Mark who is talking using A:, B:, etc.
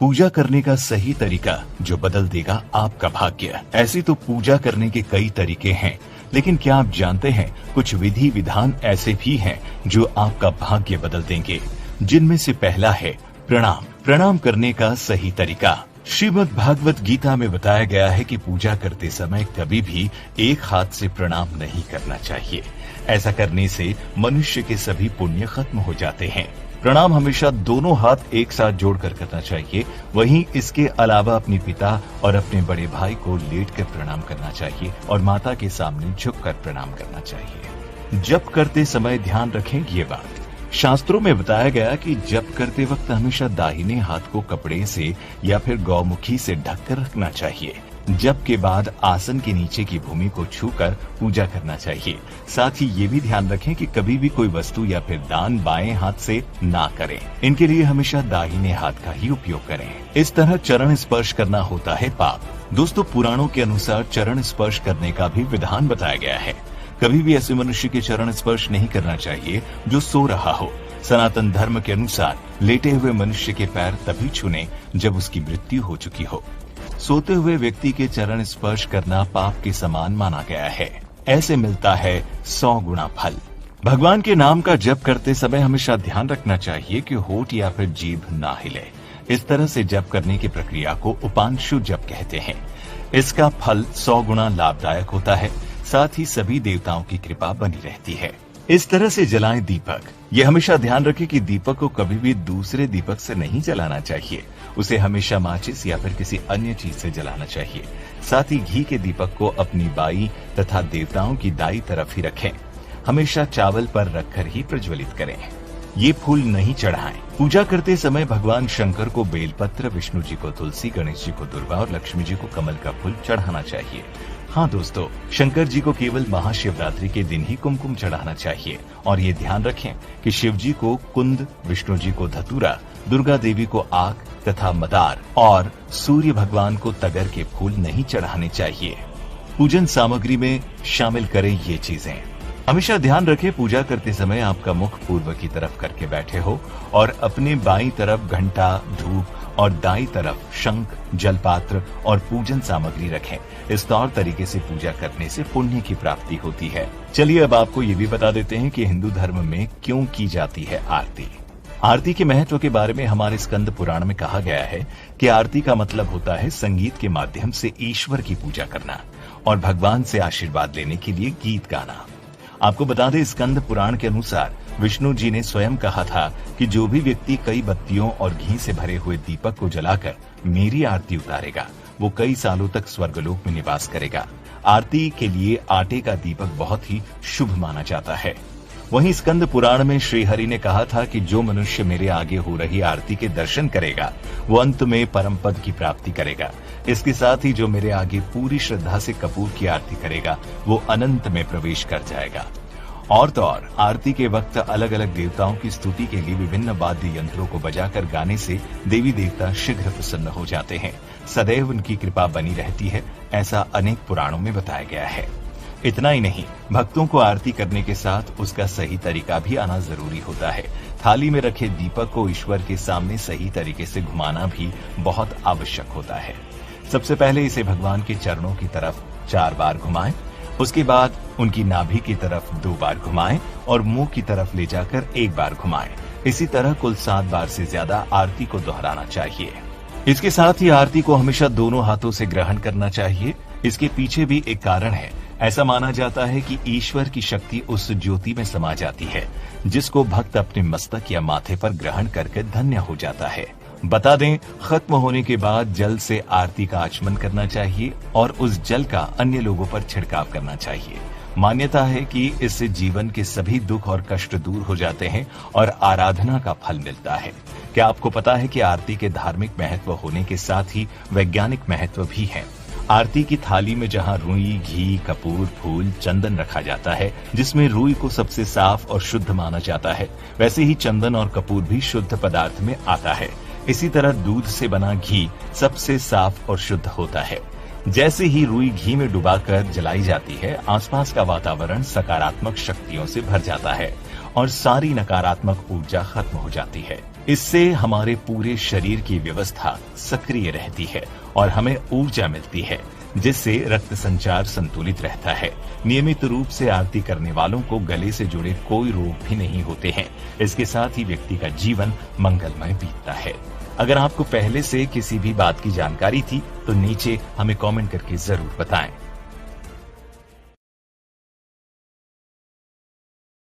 A: पूजा करने का सही तरीका जो बदल देगा आपका भाग्य। ऐसी तो पूजा करने के कई तरीके हैं, लेकिन क्या आप जानते हैं कुछ विधि विधान ऐसे भी हैं जो आपका भाग्य बदल देंगे, जिनमें से पहला है प्रणाम। प्रणाम करने का सही तरीका। श्रीमद् भागवत गीता में बताया गया है कि पूजा करते समय कभी भी एक हाथ से प्रणाम नहीं करना चाहिए। ऐसा करने से मनुष्य के सभी पुण्य खत्म हो जाते हैं। प्रणाम हमेशा दोनों हाथ एक साथ जोड़कर करना चाहिए। वहीं इसके अलावा अपने पिता और अपने बड़े भाई को लेटकर प्रणाम करना चाहिए और माता के सामने झुककर प्रणाम करना चाहिए। जप करते समय ध्यान रखें ये बात। शास्त्रों में बताया गया कि जप करते वक्त हमेशा दाहिने हाथ को कपड़े से या फिर गौमुखी से ढककर रखना चाहिए। जप के बाद आसन के नीचे की भूमि को छूकर पूजा करना चाहिए। साथ ही ये भी ध्यान रखें कि कभी भी कोई वस्तु या फिर दान बाएं हाथ से ना करें। इनके लिए हमेशा दाहिने हाथ का ही उपयोग करें। इस तरह चरण स्पर्श करना होता है पाप। दोस्तों, पुराणों के अनुसार चरण स्पर्श करने का भी विधान बताया गया है। कभी भी ऐसे मनुष्य के चरण स्पर्श नहीं करना चाहिए जो सो रहा हो। सनातन धर्म के अनुसार लेटे हुए मनुष्य के पैर तभी छूने जब उसकी मृत्यु हो चुकी हो। सोते हुए व्यक्ति के चरण स्पर्श करना पाप के समान माना गया है। ऐसे मिलता है 100 गुना फल। भगवान के नाम का जप करते समय हमेशा ध्यान रखना चाहिए कि होठ या फिर जीभ ना हिले। इस तरह से जप करने की प्रक्रिया को उपांशु जप कहते हैं। इसका फल 100 गुना लाभदायक होता है। साथ ही सभी देवताओं की कृपा बनी रहती है। इस तरह से जलाएं दीपक। ये हमेशा ध्यान रखें कि दीपक को कभी भी दूसरे दीपक से नहीं जलाना चाहिए। उसे हमेशा माचिस या फिर किसी अन्य चीज से जलाना चाहिए। साथ ही घी के दीपक को अपनी बाई तथा देवताओं की दाई तरफ ही रखें। हमेशा चावल पर रखकर ही प्रज्वलित करें। ये फूल नहीं चढ़ाएं। पूजा करते समय भगवान शंकर को बेलपत्र, विष्णु जी को तुलसी, गणेश जी को दुर्वा और लक्ष्मी जी को कमल का फूल चढ़ाना चाहिए। हाँ दोस्तों, शंकर जी को केवल महाशिवरात्रि के दिन ही कुमकुम चढ़ाना चाहिए। और ये ध्यान रखें कि शिव जी को कुंद, विष्णु जी को धतूरा, दुर्गा देवी को आक तथा मदार और सूर्य भगवान को तगर के फूल नहीं चढ़ाने चाहिए। पूजन सामग्री में शामिल करें ये चीजें। हमेशा ध्यान रखें पूजा करते समय आपका मुख पूर्व की तरफ करके बैठे हो और अपने बाईं तरफ घंटा, धूप और दाईं तरफ शंख, जलपात्र और पूजन सामग्री रखें। इस तौर तरीके से पूजा करने से पुण्य की प्राप्ति होती है। चलिए अब आपको ये भी बता देते हैं कि हिंदू धर्म में क्यों की जाती है आरती। आरती के महत्व के बारे में हमारे स्कंद पुराण में कहा गया है कि आरती का मतलब होता है संगीत के माध्यम से ईश्वर की पूजा करना और भगवान से आशीर्वाद लेने के लिए गीत गाना। आपको बता दें, स्कंद पुराण के अनुसार विष्णु जी ने स्वयं कहा था कि जो भी व्यक्ति कई बत्तियों और घी से भरे हुए दीपक को जलाकर मेरी आरती उतारेगा वो कई सालों तक स्वर्गलोक में निवास करेगा। आरती के लिए आटे का दीपक बहुत ही शुभ माना जाता है। वहीं स्कंद पुराण में श्रीहरि ने कहा था कि जो मनुष्य मेरे आगे हो रही आरती के दर्शन करेगा वो अंत में परम पद की प्राप्ति करेगा। इसके साथ ही जो मेरे आगे पूरी श्रद्धा से कपूर की आरती करेगा वो अनंत में प्रवेश कर जाएगा। और तो और आरती के वक्त अलग अलग देवताओं की स्तुति के लिए विभिन्न वाद्य यंत्रों को बजाकर गाने से देवी देवता शीघ्र प्रसन्न हो जाते हैं। सदैव उनकी कृपा बनी रहती है, ऐसा अनेक पुराणों में बताया गया है। इतना ही नहीं, भक्तों को आरती करने के साथ उसका सही तरीका भी आना जरूरी होता है। थाली में रखे दीपक को ईश्वर के सामने सही तरीके से घुमाना भी बहुत आवश्यक होता है। सबसे पहले इसे भगवान के चरणों की तरफ 4 बार घुमाएं। उसके बाद उनकी नाभि की तरफ 2 बार घुमाएं और मुंह की तरफ ले जाकर 1 बार घुमाएं। इसी तरह कुल 7 बार से ज्यादा आरती को दोहराना चाहिए। इसके साथ ही आरती को हमेशा दोनों हाथों से ग्रहण करना चाहिए। इसके पीछे भी एक कारण है। ऐसा माना जाता है कि ईश्वर की शक्ति उस ज्योति में समा जाती है जिसको भक्त अपने मस्तक या माथे पर ग्रहण करके धन्य हो जाता है। बता दें, खत्म होने के बाद जल से आरती का आचमन करना चाहिए और उस जल का अन्य लोगों पर छिड़काव करना चाहिए। मान्यता है कि इससे जीवन के सभी दुख और कष्ट दूर हो जाते हैं और आराधना का फल मिलता है। क्या आपको पता है कि आरती के धार्मिक महत्व होने के साथ ही वैज्ञानिक महत्व भी है। आरती की थाली में जहां रुई, घी, कपूर, फूल, चंदन रखा जाता है, जिसमें रुई को सबसे साफ और शुद्ध माना जाता है, वैसे ही चंदन और कपूर भी शुद्ध पदार्थ में आता है। इसी तरह दूध से बना घी सबसे साफ और शुद्ध होता है। जैसे ही रुई घी में डुबाकर जलाई जाती है, आसपास का वातावरण सकारात्मक शक्तियों से भर जाता है और सारी नकारात्मक ऊर्जा खत्म हो जाती है। इससे हमारे पूरे शरीर की व्यवस्था सक्रिय रहती है और हमें ऊर्जा मिलती है, जिससे रक्त संचार संतुलित रहता है। नियमित रूप से आरती करने वालों को गले से जुड़े कोई रोग भी नहीं होते हैं। इसके साथ ही व्यक्ति का जीवन मंगलमय बीतता है। अगर आपको पहले से किसी भी बात की जानकारी थी तो नीचे हमें कमेंट करके जरूर बताएं।